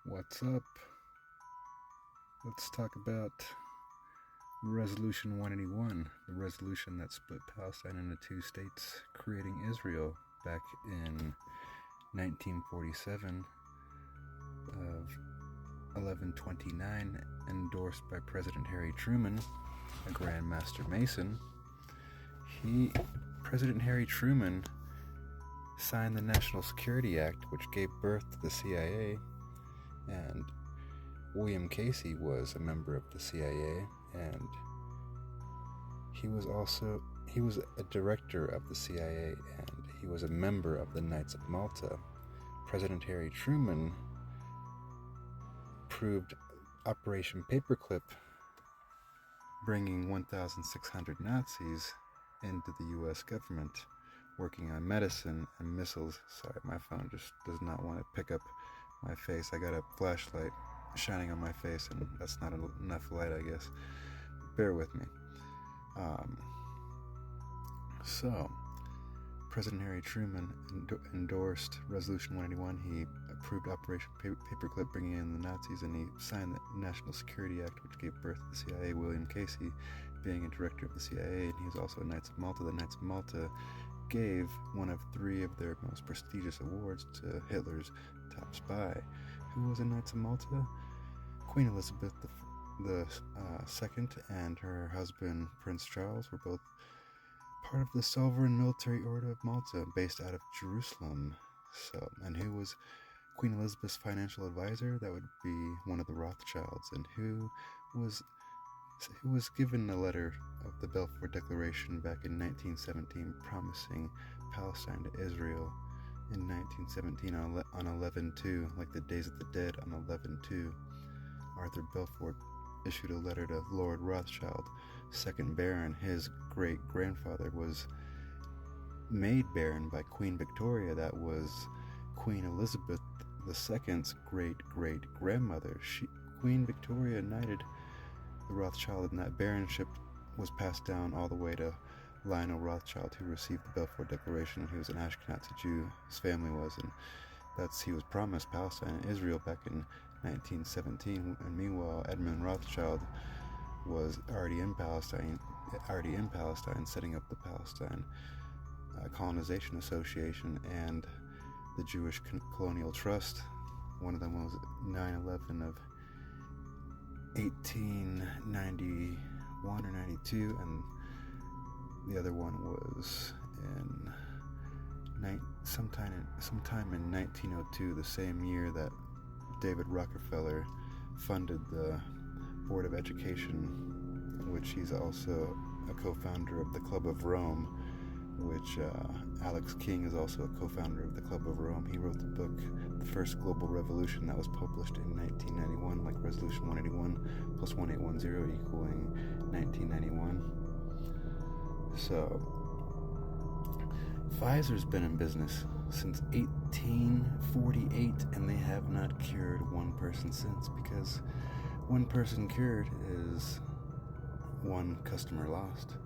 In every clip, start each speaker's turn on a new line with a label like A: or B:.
A: What's up? Let's talk about Resolution 181, the resolution that split Palestine into two states, creating Israel back in 1947 of 1129, endorsed by President Harry Truman, a Grand Master Mason. President Harry Truman signed the National Security Act, which gave birth to the CIA, and William Casey was a member of the CIA, and he was a director of the CIA, and he was a member of the Knights of Malta. President Harry Truman approved Operation Paperclip, bringing 1,600 Nazis into the U.S. government, working on medicine and missiles. Sorry, my phone just does not want to pick up my face. I got a flashlight shining on my face, and that's not enough light, I guess. Bear with me. So, President Harry Truman endorsed Resolution 181. He approved Operation Paperclip, bringing in the Nazis, and he signed the National Security Act, which gave birth to the CIA. William Casey being a director of the CIA, and he was also a Knights of Malta. The Knights of Malta gave one of three of their most prestigious awards to Hitler's top spy. Who was a Knights of Malta? Queen Elizabeth the Second and her husband Prince Charles were both part of the Sovereign Military Order of Malta, based out of Jerusalem. And who was Queen Elizabeth's financial advisor? That would be one of the Rothschilds. And who was given a letter of the Balfour Declaration back in 1917 promising Palestine to Israel in 1917 on 11/2, like the Days of the Dead on 11/2. Arthur Balfour issued a letter to Lord Rothschild, 2nd Baron. His great-grandfather was made Baron by Queen Victoria. That was Queen Elizabeth II's great-great-grandmother. Queen Victoria knighted the Rothschild, and that baronship was passed down all the way to Lionel Rothschild, who received the Balfour Declaration. He was an Ashkenazi Jew, his family was, and he was promised Palestine and Israel back in 1917, and meanwhile Edmund Rothschild was already in Palestine, setting up the Palestine Colonization Association and the Jewish Colonial Trust. One of them was 9/11 of 1891 or 92, and the other one was in sometime in 1902, the same year that David Rockefeller funded the Board of Education, in which he's also a co-founder of the Club of Rome, which Alex King is also a co-founder of the Club of Rome. He wrote the book, The First Global Revolution, that was published in 1991, like Resolution 181 plus 1810 equaling 1991. So, Pfizer's been in business since 1848, and they have not cured one person since, because one person cured is one customer lost.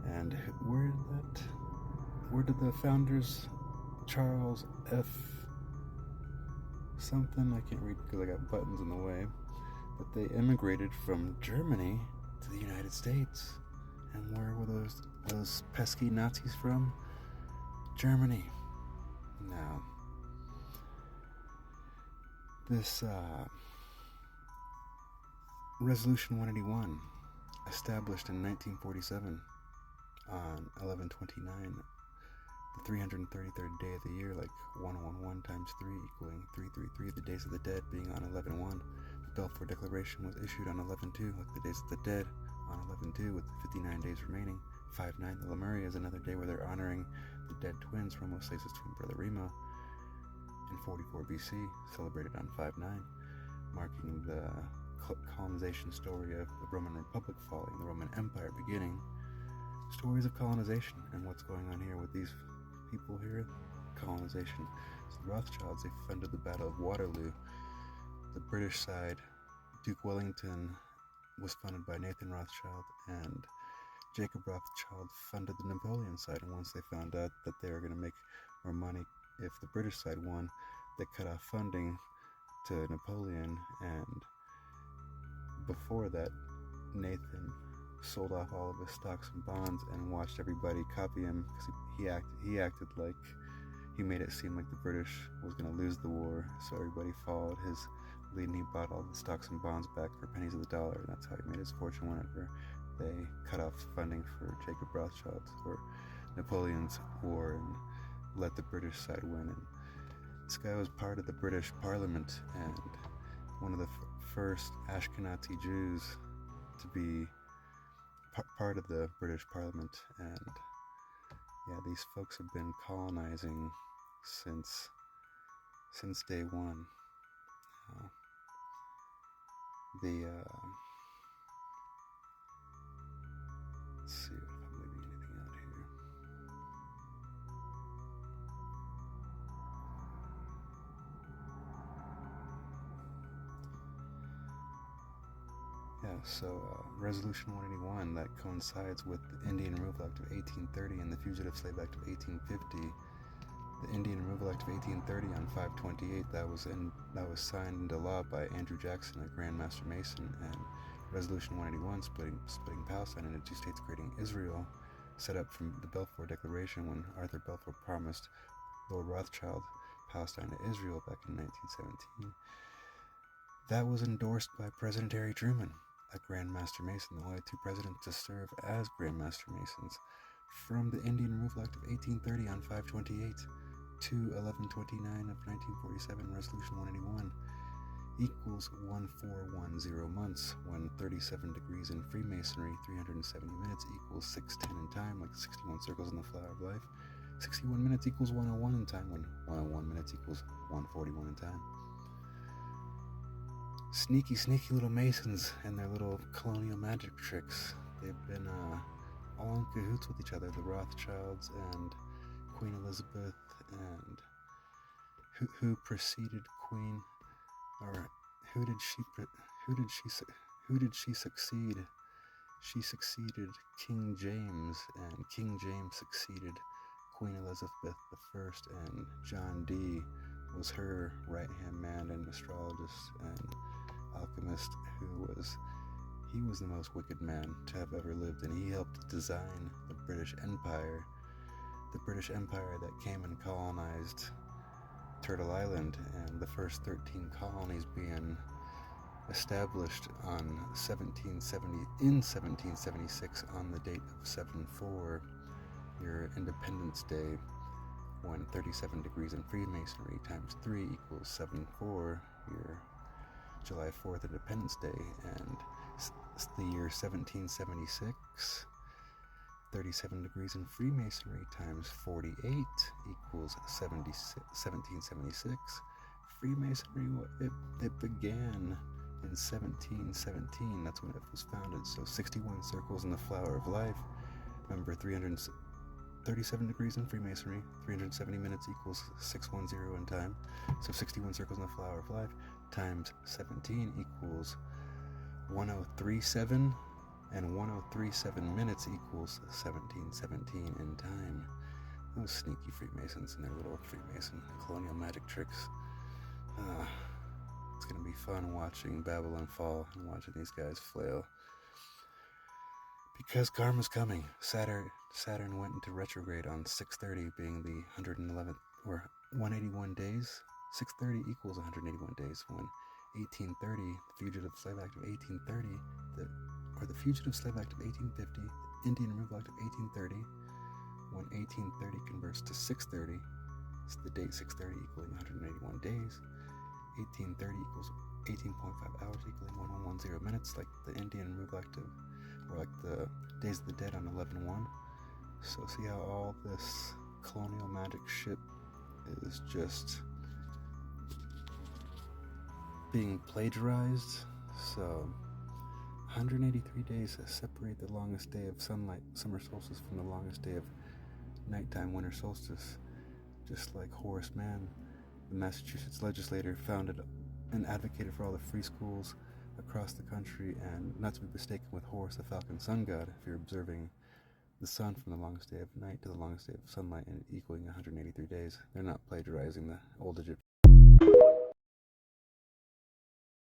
A: And where did the founders, Charles F. something, I can't read because I got buttons in the way, but they immigrated from Germany to the United States. And where were those pesky Nazis from? Germany. Now, this Resolution 181, established in 1947 on 11/29, the 333rd day of the year, like 111 times 3 equaling 333, the Days of the Dead being on 11/1. The Balfour Declaration was issued on 11/2, like the Days of the Dead on 11/2, with 59 days remaining. 5/9, the Lemuria, is another day where they're honoring the dead twins, Romo Slace's twin brother Remo, in 44 BC, celebrated on 5/9, marking the colonization story of the Roman Republic falling, the Roman Empire beginning. Stories of colonization and what's going on here with these people here. Colonization. So the Rothschilds, they funded the Battle of Waterloo. The British side, Duke Wellington, was funded by Nathan Rothschild, and Jacob Rothschild funded the Napoleon side. And once they found out that they were going to make more money if the British side won, they cut off funding to Napoleon, and before that, Nathan sold off all of his stocks and bonds and watched everybody copy him because he acted like he made it seem like the British was going to lose the war, so everybody followed his lead, and he bought all the stocks and bonds back for pennies of the dollar, and that's how he made his fortune whenever they cut off funding for Jacob Rothschild's or Napoleon's war and let the British side win. And this guy was part of the British Parliament and one of the first Ashkenazi Jews to be part of the British Parliament, and yeah, these folks have been colonizing since day one. Let's see if I'm leaving anything out here. Yeah, so Resolution 181, that coincides with the Indian Removal Act of 1830 and the Fugitive Slave Act of 1850. The Indian Removal Act of 1830 on 5/28, that was signed into law by Andrew Jackson, a Grand Master Mason, and Resolution 181, splitting Palestine into two states, creating Israel, set up from the Balfour Declaration when Arthur Balfour promised Lord Rothschild Palestine to Israel back in 1917. That was endorsed by President Harry Truman, a Grand Master Mason, the only two presidents to serve as Grand Master Masons, from the Indian Removal Act of 1830 on 5/28 to 11/29 of 1947. Resolution 181 equals 1410 months, when 37 degrees in Freemasonry, 370 minutes equals 610 in time, like 61 circles in the Flower of Life. 61 minutes equals 101 in time, when 101 minutes equals 141 in time. Sneaky little Masons and their little colonial magic tricks. They've been all in cahoots with each other, the Rothschilds and Queen Elizabeth, and who preceded Queen, or who did she succeed? She succeeded King James, and King James succeeded Queen Elizabeth I, and John Dee was her right-hand man and astrologist and alchemist, he was the most wicked man to have ever lived, and he helped design the British Empire that came and colonized Turtle Island, and the first 13 colonies being established in 1776 on the date of 7/4, your Independence Day, when 37 degrees in Freemasonry times 3 equals 7/4, your July 4th Independence Day, and the year 1776, 37 degrees in Freemasonry times 48 equals 1776. Freemasonry, it began in 1717, that's when it was founded, so 61 circles in the Flower of Life. Remember, 37 degrees in Freemasonry, 370 minutes equals 610 in time, so 61 circles in the Flower of Life times 17 equals 1037, and 1037 minutes equals 1717 in time. Those sneaky Freemasons and their little Freemason colonial magic tricks. It's gonna be fun watching Babylon fall and watching these guys flail, because karma's coming. Saturn went into retrograde on 6/30, being the 111th or 181 days. 6/30 equals 181 days, when 1830, the Fugitive Slave Act of 1830, the Fugitive Slave Act of 1850, Indian Removal Act of 1830, when 1830 converts to 6/30, it's the date 6/30 equaling 181 days. 1830 equals 18.5 hours equaling 1110 minutes, like the Indian Removal Act of, or like the Days of the Dead on 11/1. So see how all this colonial magic shit is just being plagiarized. So 183 days separate the longest day of sunlight, summer solstice, from the longest day of nighttime, winter solstice. Just like Horace Mann, the Massachusetts legislator, founded and advocated for all the free schools across the country, and not to be mistaken with Horus, the falcon sun god, if you're observing the sun from the longest day of night to the longest day of sunlight and equaling 183 days. They're not plagiarizing the old Egyptian.